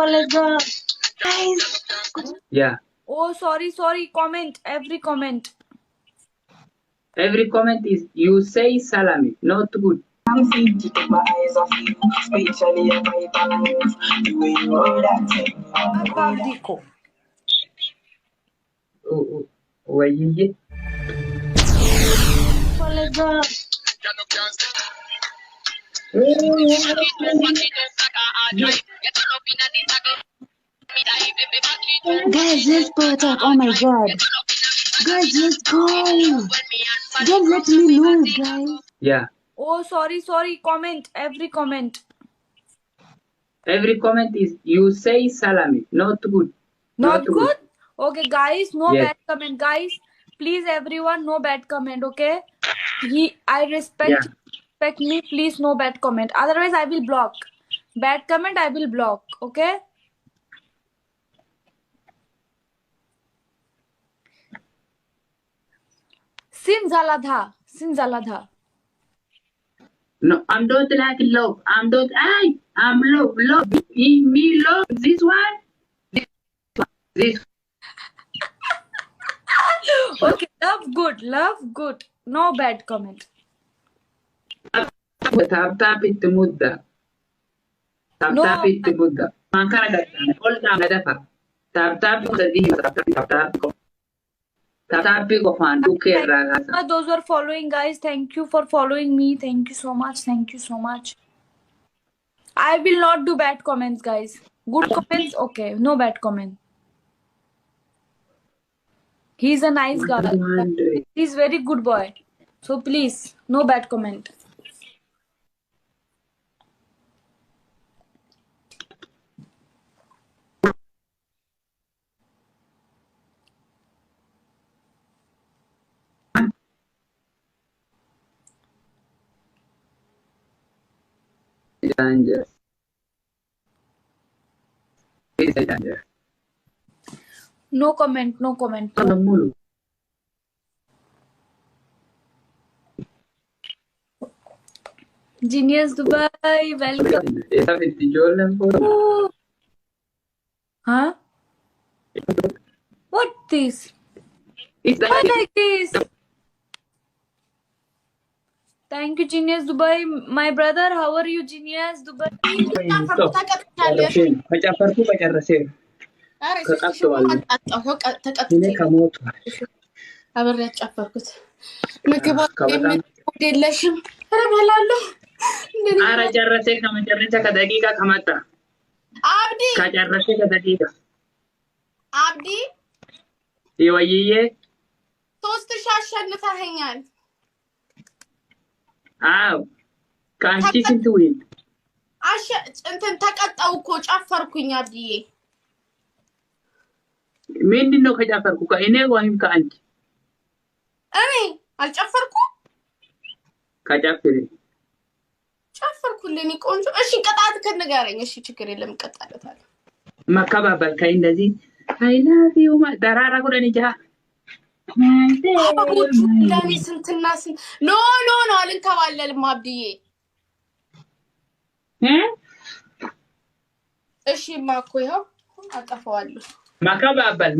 let's go. Guys. Yeah. Oh, sorry. Comment. Every comment. Every comment is you say salami, not good. I'm seeing to take my eyes off you, especially at my times. The way you hold that thing. Abdiko. Oh, yeah. Let's go. Guys, let's go attack. Oh my god. Guys, let's go. Don't let me lose, guys. Yeah. Oh, sorry. Comment. Every comment. Every comment is you say salami, not good. Not good? Okay, guys, no Yes. bad comment. Guys, please everyone, no bad comment, okay? I respect me, please no bad comment. Otherwise, I will block. Bad comment, I will block, okay? Sinzaladha. No, I'm not like love. I'm love. Me love this one. This. Okay, love good. No bad comment. Tap it to mudda. Tap it to mudda. Mankara gatan. All time nadafa. Tap go fan. Those who are following, guys, thank you for following me. Thank you so much. I will not do bad comments, guys. Good comments, okay. No bad comment. He's a nice guy. He's very good boy. So please, no bad comment. Dangerous. No comment. Genius Dubai, welcome. Oh. Huh? What this? Why like this? Thank you, Genius Dubai. My brother, how are you, Genius Dubai? አብዲ ይወይዬ 3000 አሸንፈኸኛል። አው ካንቺ ስንት ዊን እንትን ተቀጣው እኮ ጨፈርኩኝ። አብዲዬ ምንድነው ከጨፈርኩ? ከእኔ ወይም ከአንቺ? እኔ አልጨፈርኩም። ጨፈርኩልኝ ቆንጆ። እሺ ቅጣት ከነጋረኝ። እሺ ችግር የለም እቀጣለታለሁ። መከባበል ከእንደዚህ አይላፊው ማዳራራ ጉደን ይጃ ለኔ ስንትና ስንት ኖ አልንከባለልም አብዲዬ። እሺ ማኮ ይኸው አጠፋዋለሁ። መከባበል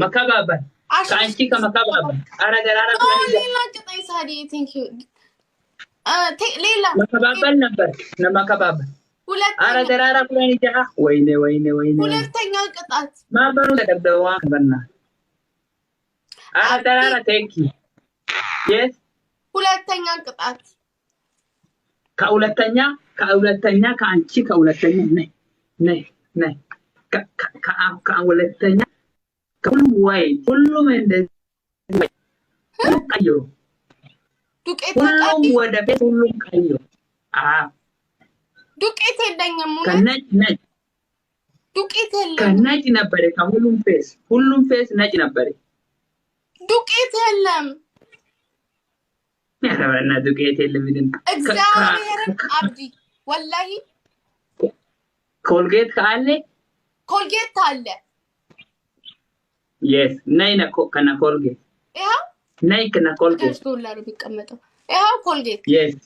ከአንቺ ከመከባበል አረጋራ ጉደን ይጃ ቅጣይ ሳዲ ቴንክ ዩ ሌላ መከባበል ነበር ለመከባበል አረጋራ ጉደን ይጃ ወይኔ ሁለተኛ ቅጣት ማበሩ ተደብደዋ ከበና አረጋራ ቴንክ ዩ yes ሁለተኛ ቅጣት ከሁለተኛ ከአንቺ ከሁለተኛ ነይ ከሁለተኛ ሁሉም እንደዚህ ቀይሮ ዱቄት ሁሉም ወደ ቤት ሁሉም ቀይሮ ዱቄት የለኝም ከነጭ ዱቄት የለም ከነጭ ነበር ከሁሉም ፌስ ነጭ ነበር ዱቄት የለም ያረና ዱቄት የለም ግን እግዚአብሔር አብዲ ወላሂ ኮልጌት ካለ ኮልጌት አለ yes ነይ ከና ኮልጌት ይኸው ነይ ከና ኮልጌት $10 ቢቀመጠው ይኸው ኮልጌት yes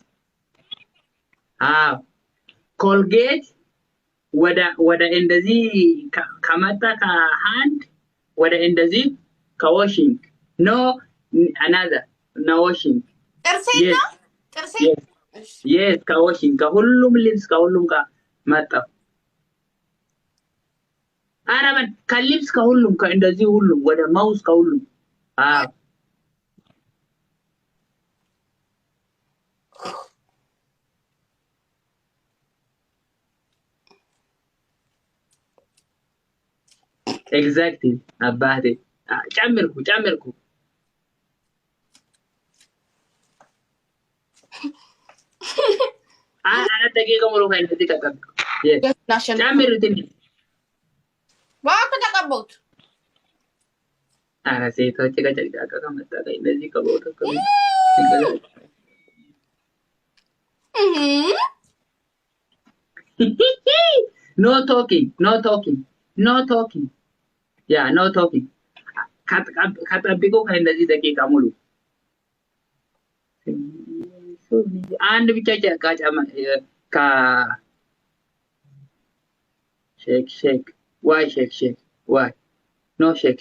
ኮልጌት ወደ እንደዚህ ከመጣ ከሃንድ ወደ እንደዚህ ከዋሽንግ ኖ አናዘር ኖ ዋሽንግ ጥርሴና ጥርሴ yes ከዋሽንግ ከሁሉም ልብስ ከሁሉም ጋር መጣ። አረበን ከልብስ ከሁሉም ከእንደዚህ ሁሉም ወደ ማውስ ከሁሉም አዎ ኤግዛክትሊ አባቴ ጨምርኩ አራት ደቂቃ ሙሉ ከእንደዚህ ከጠብቅ ጨምሩ ትንሽ ባክ ተቀበውት ኧረ ሴቶች ከጨቅጫቃ ከመጣ እንደዚህ ከቦታ no talking yeah no talking ከጠብቁ ከእንደዚህ ደቂቃ ሙሉ አንድ ብቻ ጨቃጫማ ሼክ ዋይ ሼክ ዋይ ኖ ሼክ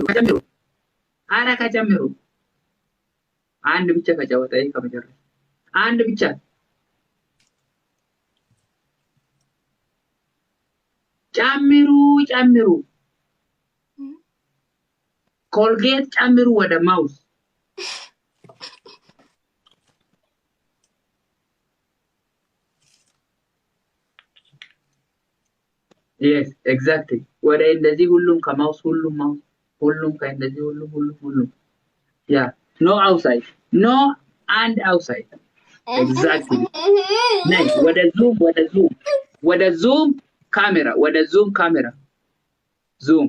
ከጨምሩ ኧረ ከጨምሩ አንድ ብቻ ከጨወታ ከመጨረሻ አንድ ብቻ ጨምሩ ኮልጌት ጨምሩ ወደ ማውስ yes exactly ወደ እንደዚህ ሁሉም ከማውስ ሁሉም ከእንደዚህ ሁሉም yeah no outside no and outside exactly next ወደ zoom ካሜራ zoom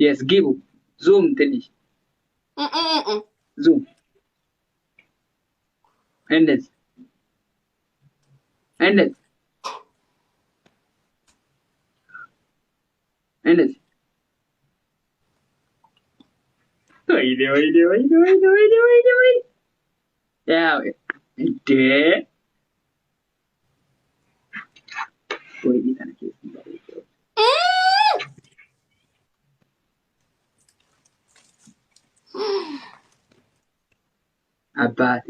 yes give zoom ትንሽ zoom እንደዚህ ወይኔ ያው እንዴ ወይ ተነከ አባቴ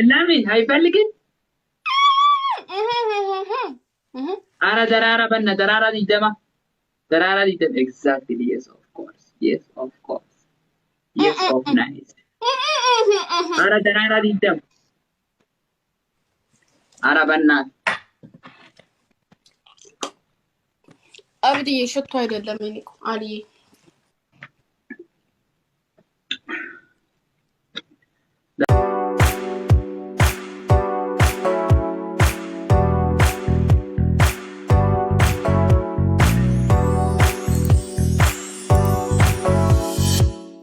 ለምን አይፈልግም? አረ ደራራ ዲደማ exactly yes of course yes of nice አረ ደራራ ዲደም አረ በእናትህ አብዲ ሽቶ አይደለም እኔ አልዬ